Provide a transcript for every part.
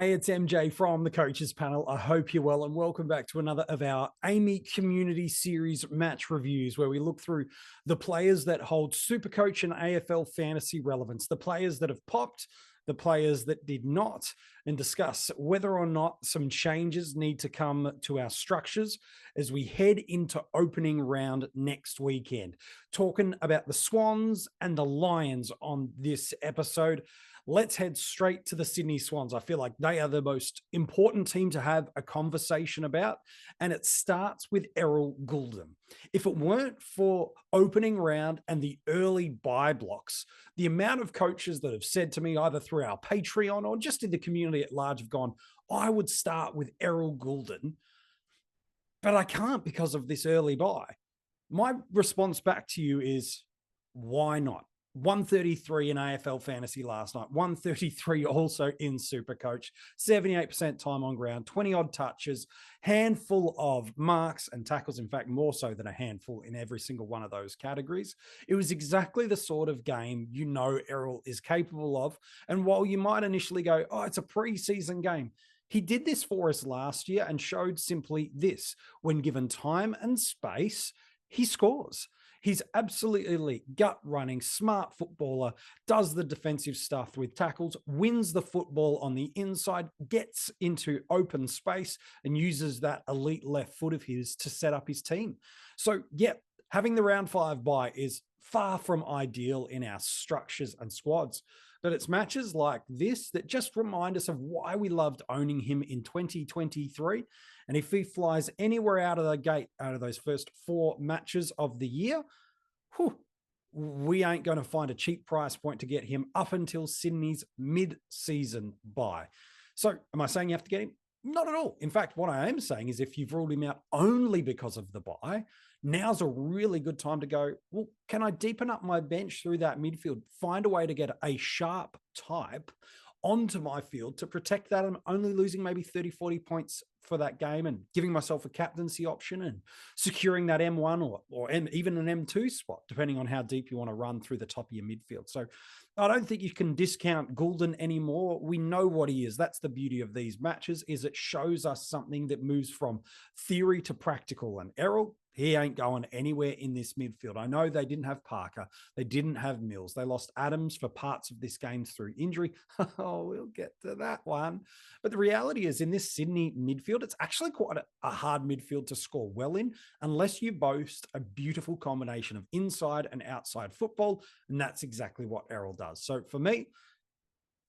Hey, it's MJ from the Coaches Panel. I hope you're well and welcome back to another of our Amy Community Series match reviews where we look through the players that hold SuperCoach and AFL fantasy relevance, the players that have popped, the players that did not, and discuss whether or not some changes need to come to our structures as we head into opening round next weekend. Talking about the Swans and the Lions on this episode. Let's head straight to the Sydney Swans. I feel like they are the most important team to have a conversation about, and it starts with Errol Golden. If it weren't for opening round and the early buy blocks, the amount of coaches that have said to me either through our Patreon or just in the community at large have gone, I would start with Errol Golden, but I can't because of this early buy. My response back to you is, why not? 133 in AFL fantasy last night, 133 also in SuperCoach, 78% time on ground, 20 odd touches, handful of marks and tackles, in fact, more so than a handful in every single one of those categories. It was exactly the sort of game you know Errol is capable of. And while you might initially go, oh, it's a preseason game, he did this for us last year and showed simply this: when given time and space, he scores. He's absolutely elite, gut running, smart footballer, does the defensive stuff with tackles, wins the football on the inside, gets into open space and uses that elite left foot of his to set up his team. So, yeah, having the round 5 bye is far from ideal in our structures and squads. But it's matches like this that just remind us of why we loved owning him in 2023. And if he flies anywhere out of the gate, out of those first 4 matches of the year, we ain't going to find a cheap price point to get him up until Sydney's mid-season bye. So am I saying you have to get him? Not at all. In fact, what I am saying is if you've ruled him out only because of the bye, now's a really good time to go, well, can I deepen up my bench through that midfield, find a way to get a sharp type onto my field to protect that? I'm only losing maybe 30, 40 points for that game and giving myself a captaincy option and securing that M1 or even an M2 spot, depending on how deep you want to run through the top of your midfield. So I don't think you can discount Golden anymore. We know what he is. That's the beauty of these matches, is it shows us something that moves from theory to practical. And Errol, he ain't going anywhere in this midfield. I know they didn't have Parker. They didn't have Mills. They lost Adams for parts of this game through injury. Oh, we'll get to that one. But the reality is, in this Sydney midfield, it's actually quite a hard midfield to score well in, unless you boast a beautiful combination of inside and outside football. And that's exactly what Errol does. So for me,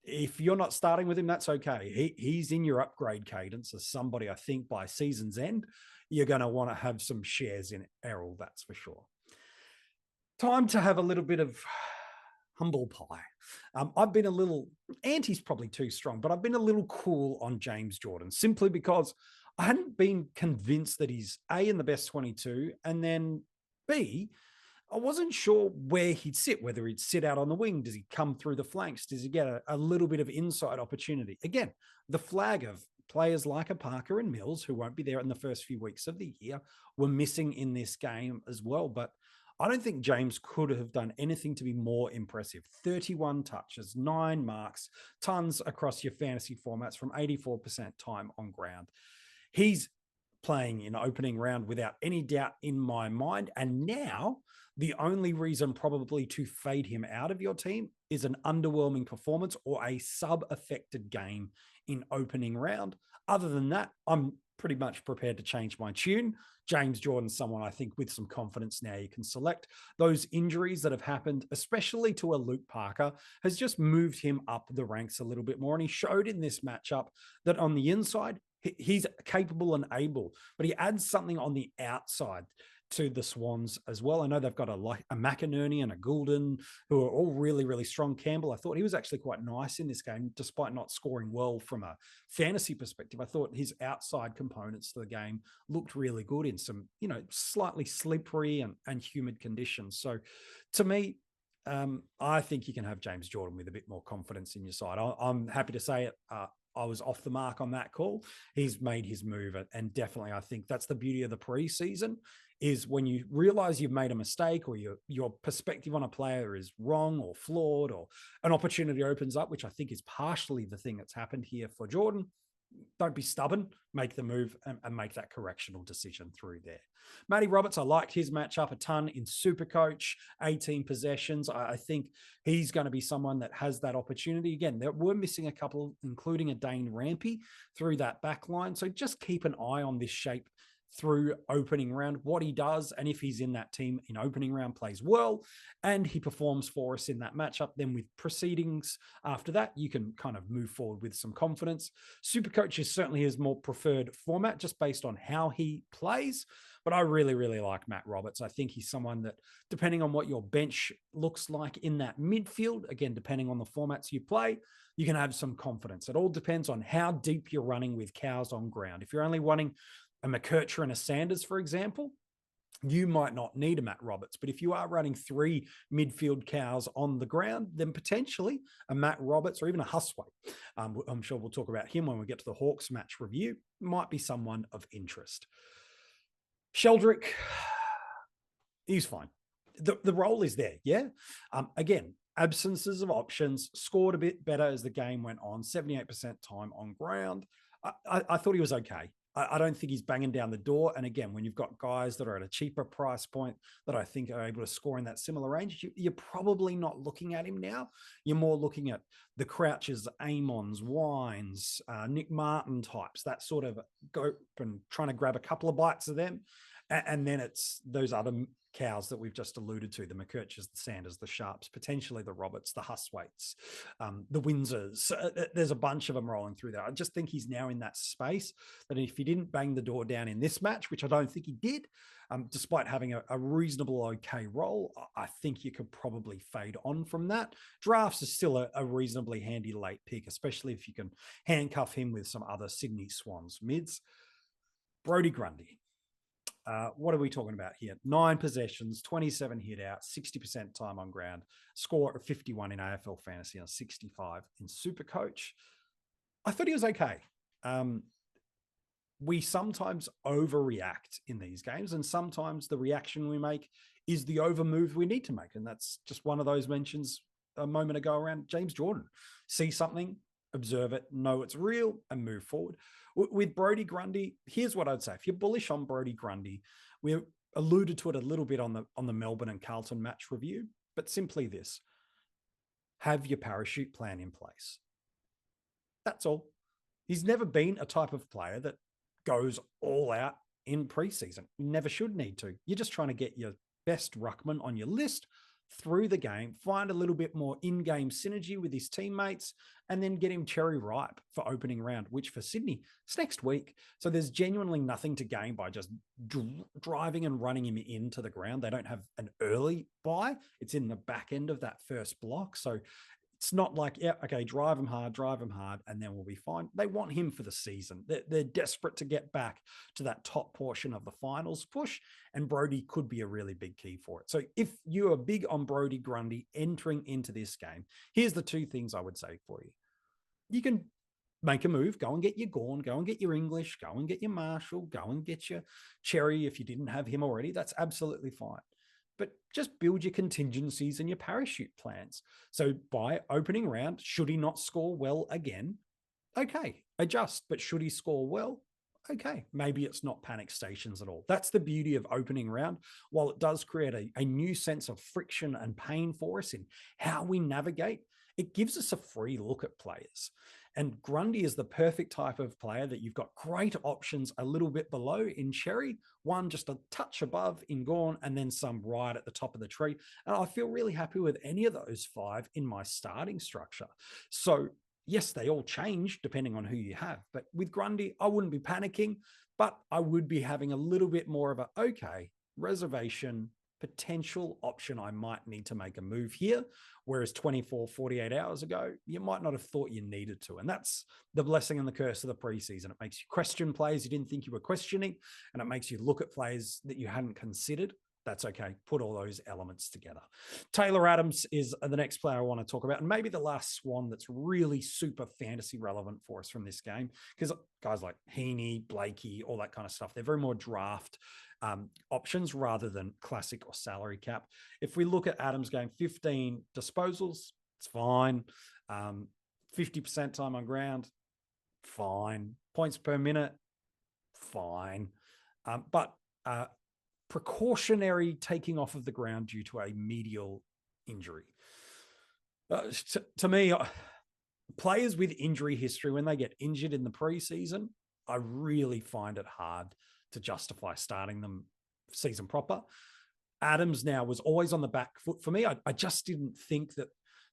if you're not starting with him, that's okay. He's in your upgrade cadence as somebody, I think, by season's end, you're going to want to have some shares in Errol, that's for sure. Time to have a little bit of humble pie. I've been a little, anti's probably too strong, but I've been a little cool on James Jordan simply because I hadn't been convinced that he's A, in the best 22, and then B, I wasn't sure where he'd sit, whether he'd sit out on the wing. Does he come through the flanks? Does he get a little bit of inside opportunity? Again, the flag of players like a Parker and Mills, who won't be there in the first few weeks of the year, were missing in this game as well. But I don't think James could have done anything to be more impressive. 31 touches, 9 marks, tons across your fantasy formats from 84% time on ground. He's playing in opening round without any doubt in my mind. And now the only reason probably to fade him out of your team is an underwhelming performance or a sub-affected game in opening round. Other than that, I'm pretty much prepared to change my tune. James Jordan's someone I think with some confidence now you can select. Those injuries that have happened, especially to a Luke Parker, has just moved him up the ranks a little bit more. And he showed in this matchup that on the inside, he's capable and able, but he adds something on the outside to the Swans as well. I know they've got a McInerney and a Goulden who are all really, really strong. Campbell, I thought he was actually quite nice in this game, despite not scoring well from a fantasy perspective. I thought his outside components to the game looked really good in some, slightly slippery and humid conditions. So to me, I think you can have James Jordan with a bit more confidence in your side. I'm happy to say it. I was off the mark on that call. He's made his move. And definitely, I think that's the beauty of the preseason is when you realize you've made a mistake or your perspective on a player is wrong or flawed or an opportunity opens up, which I think is partially the thing that's happened here for Jordan. Don't be stubborn, make the move and make that correctional decision through there. Matty Roberts, I liked his matchup a ton in SuperCoach, 18 possessions. I think he's going to be someone that has that opportunity. Again, there were missing a couple, including a Dane Rampy through that back line. So just keep an eye on this shape through opening round, what he does, and if he's in that team in opening round, plays well, and he performs for us in that matchup, then with proceedings after that, you can kind of move forward with some confidence. SuperCoach is certainly his more preferred format, just based on how he plays, but I really, really like Matt Roberts. I think he's someone that, depending on what your bench looks like in that midfield, again, depending on the formats you play, you can have some confidence. It all depends on how deep you're running with cows on ground. If you're only running a McKercher and a Sanders, for example, you might not need a Matt Roberts. But if you are running 3 midfield cows on the ground, then potentially a Matt Roberts or even a Husway, I'm sure we'll talk about him when we get to the Hawks match review, might be someone of interest. Sheldrick, he's fine. The role is there, yeah? Again, absences of options, scored a bit better as the game went on, 78% time on ground. I thought he was okay. I don't think he's banging down the door. And again, when you've got guys that are at a cheaper price point that I think are able to score in that similar range, you're probably not looking at him now. You're more looking at the Crouches, Amons, Wines, Nick Martin types, that sort of go and trying to grab a couple of bites of them. And then it's those other cows that we've just alluded to, the McKerchers, the Sanders, the Sharps, potentially the Roberts, the Huswaits, the Windsors. There's a bunch of them rolling through there. I just think he's now in that space that if he didn't bang the door down in this match, which I don't think he did, despite having a reasonable okay role, I think you could probably fade on from that. Drafts is still a reasonably handy late pick, especially if you can handcuff him with some other Sydney Swans mids. Brody Grundy. What are we talking about here? 9 possessions, 27 hit out, 60% time on ground, score of 51 in AFL Fantasy and 65 in SuperCoach. I thought he was okay. We sometimes overreact in these games, and sometimes the reaction we make is the over move we need to make. And that's just one of those mentions a moment ago around James Jordan. See something, observe it, know it's real, and move forward. With Brody Grundy, here's what I'd say. If you're bullish on Brody Grundy, we alluded to it a little bit on the Melbourne and Carlton match review, but simply this: have your parachute plan in place. That's all. He's never been a type of player that goes all out in preseason. You never should need to. You're just trying to get your best ruckman on your list through the game, find a little bit more in-game synergy with his teammates, and then get him cherry ripe for opening round, which for Sydney, it's next week. So there's genuinely nothing to gain by just driving and running him into the ground. They don't have an early buy. It's in the back end of that first block. So it's not like, yeah, okay, drive him hard, and then we'll be fine. They want him for the season. They're desperate to get back to that top portion of the finals push, and Brody could be a really big key for it. So if you are big on Brody Grundy entering into this game, here's the 2 things I would say for you. You can make a move, go and get your Gawn, go and get your English, go and get your Marshall, go and get your Cherry if you didn't have him already. That's absolutely fine. But just build your contingencies and your parachute plans. So by opening round, should he not score well again? Okay, adjust. But should he score well? Okay, maybe it's not panic stations at all. That's the beauty of opening round. While it does create a new sense of friction and pain for us in how we navigate, it gives us a free look at players. And Grundy is the perfect type of player that you've got great options a little bit below in Cherry, one just a touch above in Gawn, and then some right at the top of the tree. And I feel really happy with any of those 5 in my starting structure. So yes, they all change depending on who you have. But with Grundy, I wouldn't be panicking, but I would be having a little bit more of a, okay, reservation, potential option. I might need to make a move here. Whereas 24, 48 hours ago, you might not have thought you needed to. And that's the blessing and the curse of the preseason. It makes you question players you didn't think you were questioning, and it makes you look at players that you hadn't considered That's okay. Put all those elements together. Taylor Adams is the next player I want to talk about, and maybe the last Swan that's really super fantasy relevant for us from this game, because guys like Heaney, Blakey, all that kind of stuff, they're very more draft options rather than classic or salary cap. If we look at Adams going 15 disposals, it's fine. 50% time on ground, fine. Points per minute, fine. But precautionary taking off of the ground due to a medial injury. To me, players with injury history, when they get injured in the preseason, I really find it hard to justify starting them season proper. Adams now was always on the back foot for me. I just didn't think that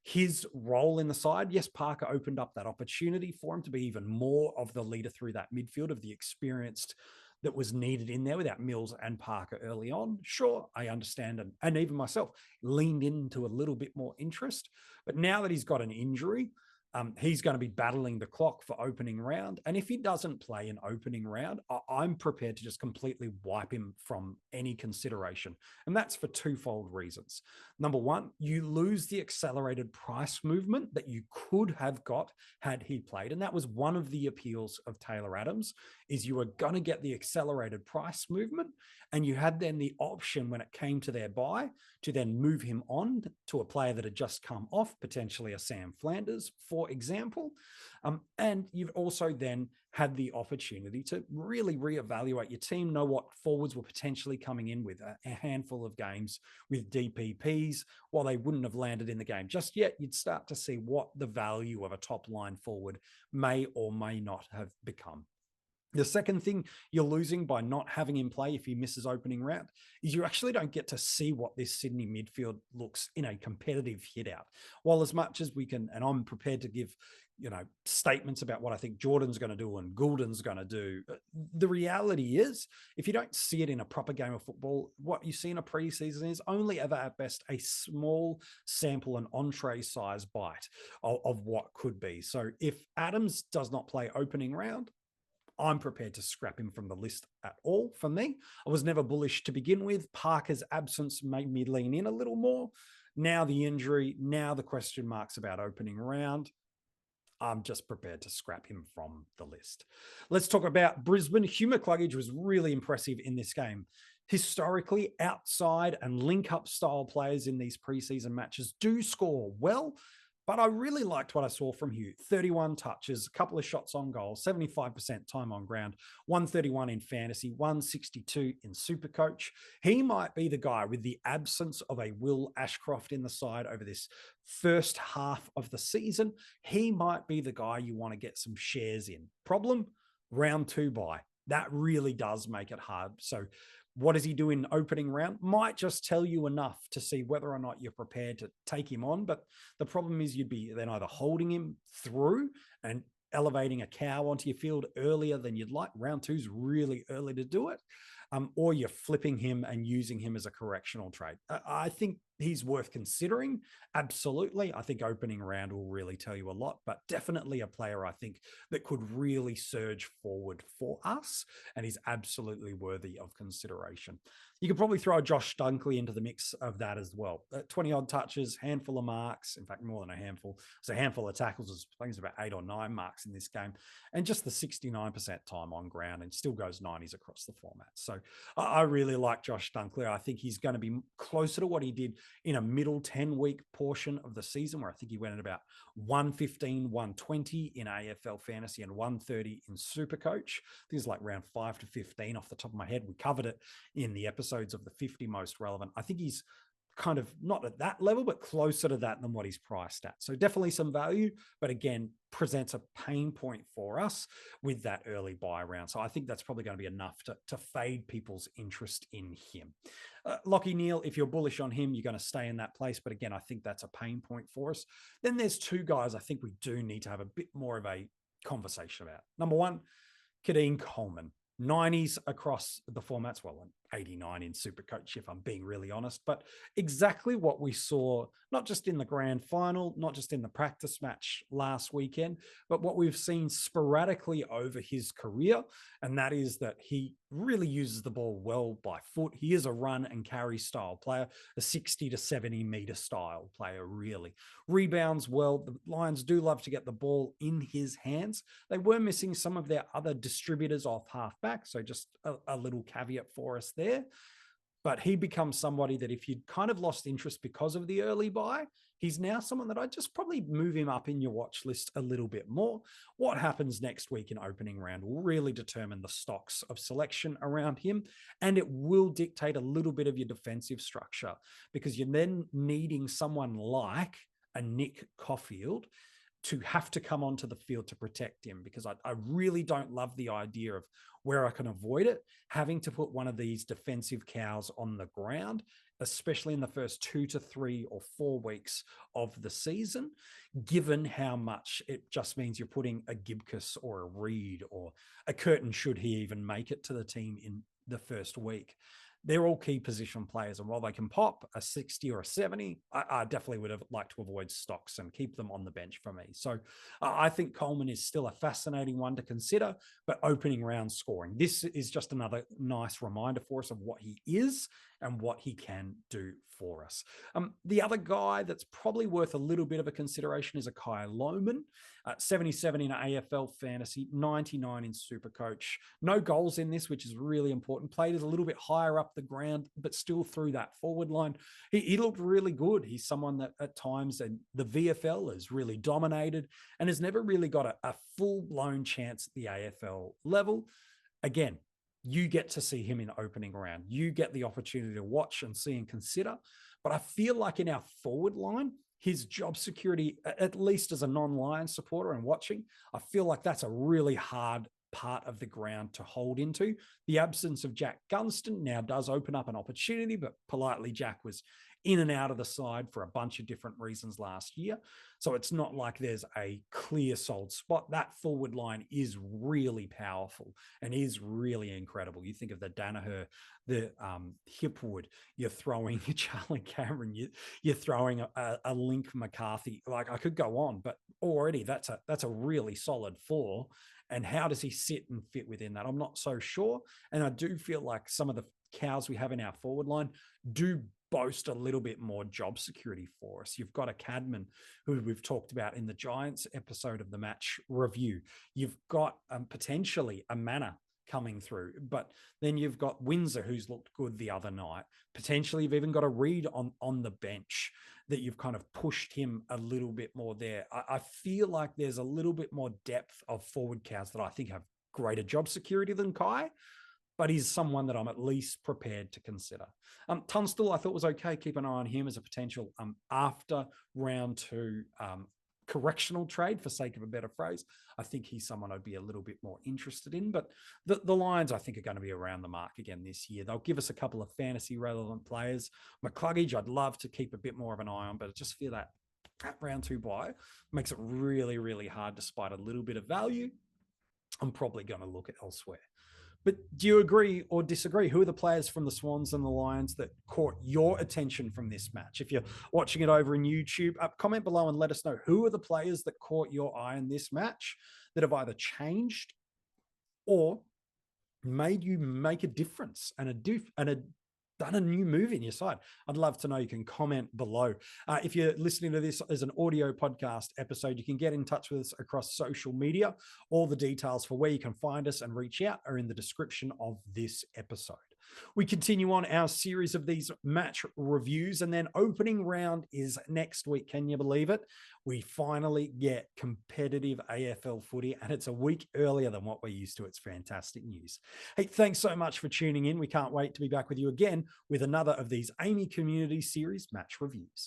his role in the side, yes, Parker opened up that opportunity for him to be even more of the leader through that midfield, of the experienced that was needed in there without Mills and Parker early on. Sure, I understand. And even myself leaned into a little bit more interest. But now that he's got an injury, he's going to be battling the clock for opening round. And if he doesn't play an opening round, I'm prepared to just completely wipe him from any consideration. And that's for twofold reasons. Number one, you lose the accelerated price movement that you could have got had he played. And that was one of the appeals of Taylor Adams, is you were going to get the accelerated price movement. And you had then the option when it came to their buy to then move him on to a player that had just come off, potentially a Sam Flanders, for example. And you've also then had the opportunity to really reevaluate your team, know what forwards were potentially coming in with a handful of games with DPPs. While they wouldn't have landed in the game just yet, you'd start to see what the value of a top line forward may or may not have become. The second thing you're losing by not having him play if he misses opening round is you actually don't get to see what this Sydney midfield looks in a competitive hit out. While as much as we can, and I'm prepared to give, statements about what I think Jordan's going to do and Goulden's going to do, the reality is, if you don't see it in a proper game of football, what you see in a preseason is only ever at best a small sample and entree size bite of what could be. So if Adams does not play opening round, I'm prepared to scrap him from the list at all. For me, I was never bullish to begin with. Parker's absence made me lean in a little more. Now the injury, now the question marks about opening round. I'm just prepared to scrap him from the list. Let's talk about Brisbane. Hugh McCluggage was really impressive in this game. Historically, outside and link-up style players in these preseason matches do score well. But I really liked what I saw from Hugh. 31 touches, a couple of shots on goal, 75% time on ground, 131 in fantasy, 162 in SuperCoach. He might be the guy, with the absence of a Will Ashcroft in the side over this first half of the season, he might be the guy you want to get some shares in. Problem, round 2 bye. That really does make it hard. So what does he do in opening round? Might just tell you enough to see whether or not you're prepared to take him on. But the problem is you'd be then either holding him through and elevating a cow onto your field earlier than you'd like. Round 2 is really early to do it. Or you're flipping him and using him as a correctional trade. I think he's worth considering. Absolutely. I think opening round will really tell you a lot, but definitely a player I think that could really surge forward for us and is absolutely worthy of consideration. You could probably throw Josh Dunkley into the mix of that as well. 20 odd touches, handful of marks. In fact, more than a handful. It's a handful of tackles. I think it's about 8 or 9 marks in this game. And just the 69% time on ground, and still goes 90s across the format. So I really like Josh Dunkley. I think he's going to be closer to what he did in a middle 10-week portion of the season, where I think he went at about 115, 120 in AFL Fantasy and 130 in SuperCoach. I think it's like round 5 to 15 off the top of my head. We covered it in the episodes of the 50 most relevant. I think he's kind of not at that level, but closer to that than what he's priced at. So definitely some value, but again, presents a pain point for us with that early buy round. So I think that's probably going to be enough to fade people's interest in him. Lachie Neale, if you're bullish on him, you're going to stay in that place. But again, I think that's a pain point for us. Then there's 2 guys I think we do need to have a bit more of a conversation about. Number 1, Kade Coleman. 90s across the formats, well, 89 in SuperCoach, if I'm being really honest. But exactly what we saw, not just in the grand final, not just in the practice match last weekend, but what we've seen sporadically over his career. And that is that he really uses the ball well by foot. He is a run and carry style player, a 60 to 70 meter style player, really. Rebounds well. The Lions do love to get the ball in his hands. They were missing some of their other distributors off halfback. So just a little caveat for us there. But he becomes somebody that if you'd kind of lost interest because of the early buy, he's now someone that I'd just probably move him up in your watch list a little bit more. What happens next week in opening round will really determine the stocks of selection around him, and it will dictate a little bit of your defensive structure, because you're then needing someone like a Nick Caulfield to have to come onto the field to protect him, because I really don't love the idea of, where I can avoid it, having to put one of these defensive cows on the ground, especially in the first 2 to 3 or 4 weeks of the season, given how much it just means you're putting a Gibcus or a Reed or a Curtin, should he even make it to the team in the first week. They're all key position players. And while they can pop a 60 or a 70, I definitely would have liked to avoid stocks and keep them on the bench for me. So I think Coleman is still a fascinating one to consider, but opening round scoring, this is just another nice reminder for us of what he is and what he can do for us. The other guy that's probably worth a little bit of a consideration is a Kade Coleman, 77 in AFL Fantasy, 99 in SuperCoach. No goals in this, which is really important. Played a little bit higher up the ground, but still through that forward line. He looked really good. He's someone that at times in the VFL has really dominated and has never really got a full-blown chance at the AFL level. Again, you get to see him in opening round. You get the opportunity to watch and see and consider. But I feel like in our forward line, his job security, at least as a non-Lion supporter and watching, I feel like that's a really hard part of the ground to hold into. The absence of Jack Gunston now does open up an opportunity, but politely, Jack was in and out of the side for a bunch of different reasons last year. So it's not like there's a clear sold spot. That forward line is really powerful and is really incredible. You think of the Danaher, the Hipwood, you're throwing Charlie Cameron, you're throwing a Link McCarthy. Like, I could go on, but already that's a really solid 4. And how does he sit and fit within that? I'm not so sure. And I do feel like some of the cows we have in our forward line do boast a little bit more job security for us. You've got a Cadman, who we've talked about in the Giants episode of the match review. You've got potentially a Manor coming through, but then you've got Windsor, who's looked good the other night. Potentially you've even got a Reed on the bench that you've kind of pushed him a little bit more there. I feel like there's a little bit more depth of forward cows that I think have greater job security than Kai, but he's someone that I'm at least prepared to consider. Tunstall, I thought was okay. Keep an eye on him as a potential after round 2 correctional trade, for sake of a better phrase. I think he's someone I'd be a little bit more interested in, but the Lions, I think, are going to be around the mark again this year. They'll give us a couple of fantasy relevant players. McCluggage, I'd love to keep a bit more of an eye on, but I just feel that round 2 buy makes it really, really hard, despite a little bit of value. I'm probably going to look at elsewhere. But do you agree or disagree? Who are the players from the Swans and the Lions that caught your attention from this match? If you're watching it over in YouTube, comment below and let us know who are the players that caught your eye in this match that have either changed or made you make a difference and done a new move in your side. I'd love to know. You can comment below. If you're listening to this as an audio podcast episode, you can get in touch with us across social media. All the details for where you can find us and reach out are in the description of this episode. We continue on our series of these match reviews, and then opening round is next week. Can you believe it? We finally get competitive AFL footy, and it's a week earlier than what we're used to. It's fantastic news. Hey, thanks so much for tuning in. We can't wait to be back with you again with another of these AAMI Community Series match reviews.